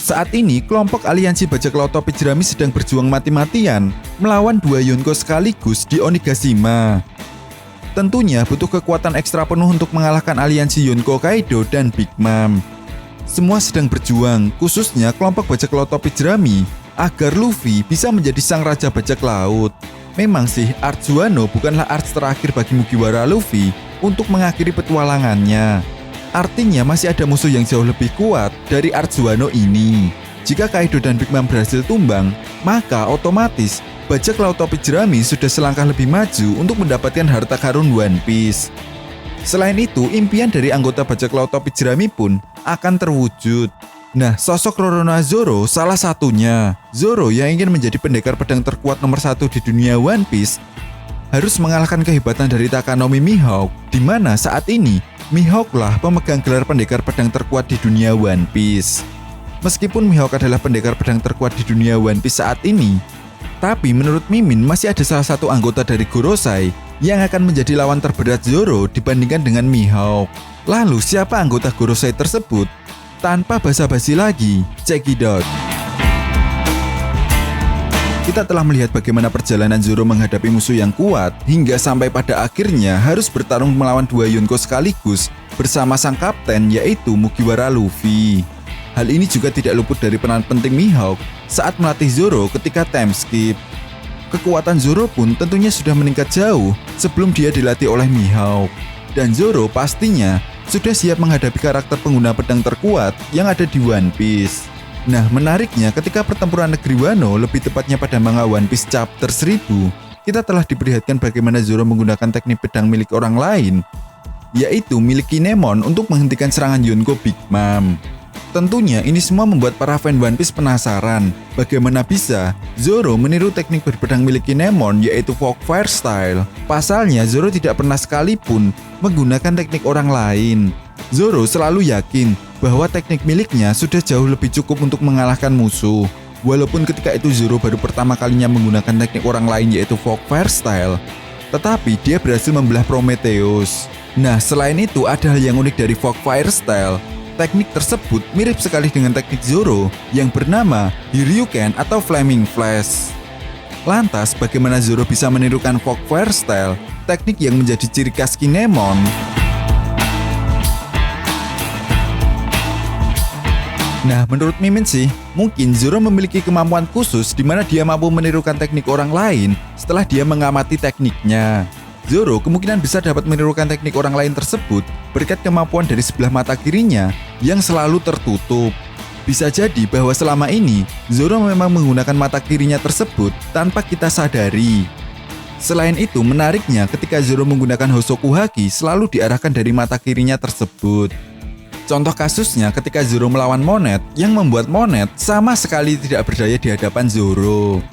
Saat ini, kelompok aliansi bajak laut topi jerami sedang berjuang mati-matian melawan 2 Yonko sekaligus di Onigashima. Tentunya butuh kekuatan ekstra penuh untuk mengalahkan aliansi Yonko Kaido dan Big Mom. Semua sedang berjuang, khususnya kelompok bajak laut topi jerami, agar Luffy bisa menjadi sang raja bajak laut. Memang sih, arc Wano bukanlah arc terakhir bagi Mugiwara Luffy untuk mengakhiri petualangannya. Artinya masih ada musuh yang jauh lebih kuat dari arc Wano ini. Jika Kaido dan Big Mom berhasil tumbang, maka otomatis bajak laut topi jerami sudah selangkah lebih maju untuk mendapatkan harta karun One Piece. Selain itu, impian dari anggota bajak laut topi jerami pun akan terwujud. Nah, sosok Roronoa Zoro salah satunya. Zoro yang ingin menjadi pendekar pedang terkuat nomor 1 di dunia One Piece harus mengalahkan kehebatan dari Takanomi Mihawk, di mana saat ini Mihawk lah pemegang gelar pendekar pedang terkuat di dunia One Piece. Meskipun Mihawk adalah pendekar pedang terkuat di dunia One Piece saat ini, tapi menurut Mimin masih ada salah satu anggota dari Gorosei yang akan menjadi lawan terberat Zoro dibandingkan dengan Mihawk. Lalu siapa anggota Gorosei tersebut? Tanpa basa-basi lagi, cekidot. Kita telah melihat bagaimana perjalanan Zoro menghadapi musuh yang kuat hingga sampai pada akhirnya harus bertarung melawan 2 Yonko sekaligus bersama sang kapten yaitu Mugiwara Luffy. Hal ini juga tidak luput dari peran penting Mihawk saat melatih Zoro ketika time skip. Kekuatan Zoro pun tentunya sudah meningkat jauh sebelum dia dilatih oleh Mihawk. Dan Zoro pastinya sudah siap menghadapi karakter pengguna pedang terkuat yang ada di One Piece. Nah, menariknya ketika pertempuran negeri Wano, lebih tepatnya pada manga One Piece chapter 1000, kita telah diperlihatkan bagaimana Zoro menggunakan teknik pedang milik orang lain, yaitu milik Kinemon untuk menghentikan serangan Yonko Big Mom. Tentunya ini semua membuat para fan One Piece penasaran bagaimana bisa Zoro meniru teknik berpedang milik Kinemon yaitu Fog Fire Style. Pasalnya Zoro tidak pernah sekalipun menggunakan teknik orang lain. Zoro selalu yakin bahwa teknik miliknya sudah jauh lebih cukup untuk mengalahkan musuh. Walaupun ketika itu Zoro baru pertama kalinya menggunakan teknik orang lain yaitu Fog Fire Style, tetapi dia berhasil membelah Prometheus. Nah, selain itu ada hal yang unik dari Fog Fire Style. Teknik tersebut mirip sekali dengan teknik Zoro yang bernama Hiryuken atau Flaming Flash. Lantas, bagaimana Zoro bisa menirukan Fog Fire Style, teknik yang menjadi ciri khas Kinemon? Nah, menurut Mimin sih, mungkin Zoro memiliki kemampuan khusus di mana dia mampu menirukan teknik orang lain setelah dia mengamati tekniknya. Zoro kemungkinan bisa dapat menirukan teknik orang lain tersebut berkat kemampuan dari sebelah mata kirinya yang selalu tertutup. Bisa jadi bahwa selama ini Zoro memang menggunakan mata kirinya tersebut tanpa kita sadari. Selain itu, menariknya ketika Zoro menggunakan Hosoku Haki selalu diarahkan dari mata kirinya tersebut. Contoh kasusnya ketika Zoro melawan Monet yang membuat Monet sama sekali tidak berdaya di hadapan Zoro.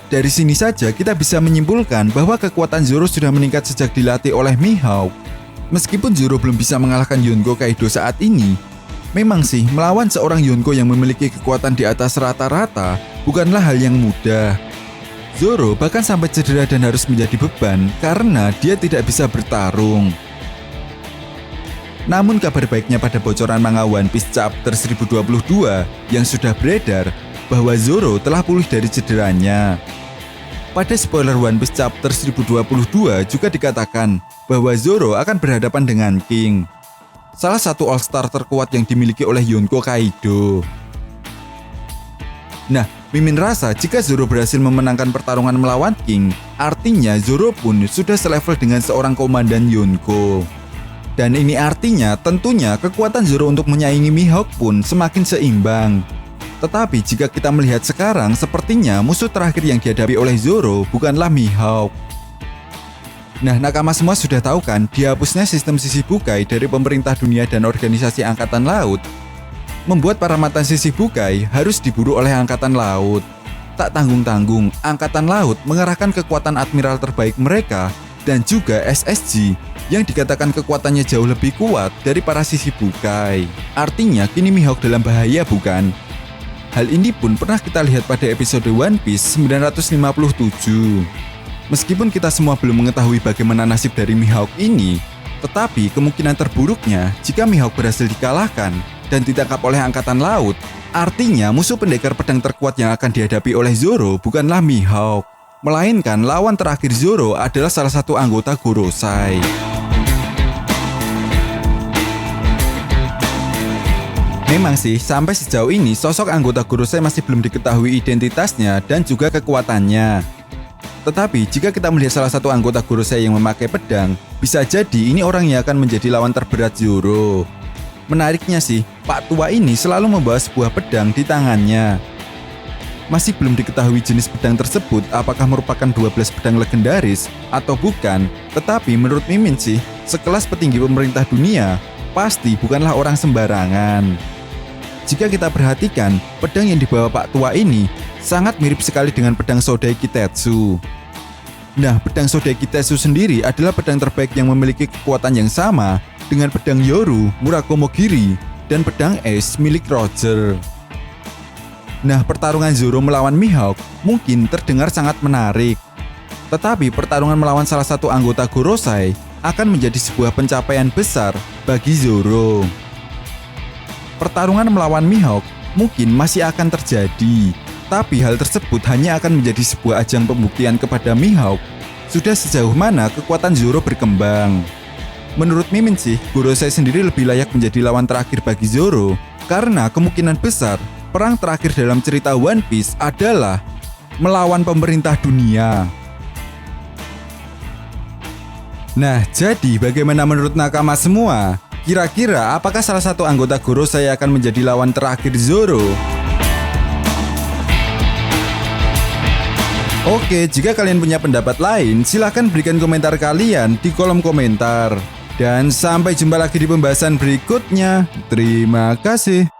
Dari sini saja kita bisa menyimpulkan bahwa kekuatan Zoro sudah meningkat sejak dilatih oleh Mihawk. Meskipun Zoro belum bisa mengalahkan Yonko Kaido saat ini, memang sih melawan seorang Yonko yang memiliki kekuatan di atas rata-rata bukanlah hal yang mudah. Zoro bahkan sampai cedera dan harus menjadi beban karena dia tidak bisa bertarung. Namun kabar baiknya pada bocoran manga One Piece chapter 1022 yang sudah beredar bahwa Zoro telah pulih dari cederanya. Pada spoiler One Piece chapter 1022 juga dikatakan bahwa Zoro akan berhadapan dengan King, salah satu all-star terkuat yang dimiliki oleh Yonko Kaido. Nah, Mimin rasa jika Zoro berhasil memenangkan pertarungan melawan King, artinya Zoro pun sudah selevel dengan seorang komandan Yonko. Dan ini artinya tentunya kekuatan Zoro untuk menyaingi Mihawk pun semakin seimbang. Tetapi jika kita melihat sekarang, sepertinya musuh terakhir yang dihadapi oleh Zoro bukanlah Mihawk. Nah, nakama semua sudah tahu kan, dihapusnya sistem Shichibukai dari pemerintah dunia dan organisasi angkatan laut membuat para mantan Shichibukai harus diburu oleh angkatan laut. Tak tanggung-tanggung, angkatan laut mengerahkan kekuatan admiral terbaik mereka dan juga SSG yang dikatakan kekuatannya jauh lebih kuat dari para Shichibukai. Artinya kini Mihawk dalam bahaya, bukan? Hal ini pun pernah kita lihat pada episode One Piece 957. Meskipun kita semua belum mengetahui bagaimana nasib dari Mihawk ini, tetapi kemungkinan terburuknya jika Mihawk berhasil dikalahkan, dan ditangkap oleh angkatan laut, artinya musuh pendekar pedang terkuat yang akan dihadapi oleh Zoro bukanlah Mihawk, melainkan lawan terakhir Zoro adalah salah satu anggota Gorosei. Memang sih, sampai sejauh ini sosok anggota Gorosei masih belum diketahui identitasnya dan juga kekuatannya. Tetapi jika kita melihat salah satu anggota Gorosei yang memakai pedang, bisa jadi ini orang yang akan menjadi lawan terberat Zoro. Menariknya sih, Pak Tua ini selalu membawa sebuah pedang di tangannya. Masih belum diketahui jenis pedang tersebut apakah merupakan 12 pedang legendaris atau bukan, tetapi menurut Mimin sih, sekelas petinggi pemerintah dunia, pasti bukanlah orang sembarangan. Jika kita perhatikan, pedang yang dibawa Pak Tua ini sangat mirip sekali dengan pedang Sodai Kitetsu. Nah, pedang Sodai Kitetsu sendiri adalah pedang terbaik yang memiliki kekuatan yang sama dengan pedang Yoru, Murakumogiri, dan pedang Ace milik Roger. Nah, pertarungan Zoro melawan Mihawk mungkin terdengar sangat menarik. Tetapi pertarungan melawan salah satu anggota Gorosei akan menjadi sebuah pencapaian besar bagi Zoro. Pertarungan melawan Mihawk mungkin masih akan terjadi, tapi hal tersebut hanya akan menjadi sebuah ajang pembuktian kepada Mihawk sudah sejauh mana kekuatan Zoro berkembang. Menurut Mimin sih, Gorosei sendiri lebih layak menjadi lawan terakhir bagi Zoro karena kemungkinan besar perang terakhir dalam cerita One Piece adalah melawan pemerintah dunia. Nah, jadi bagaimana menurut nakama semua? Kira-kira apakah salah satu anggota Gorosei akan menjadi lawan terakhir Zoro? Oke, jika kalian punya pendapat lain, silahkan berikan komentar kalian di kolom komentar. Dan sampai jumpa lagi di pembahasan berikutnya. Terima kasih.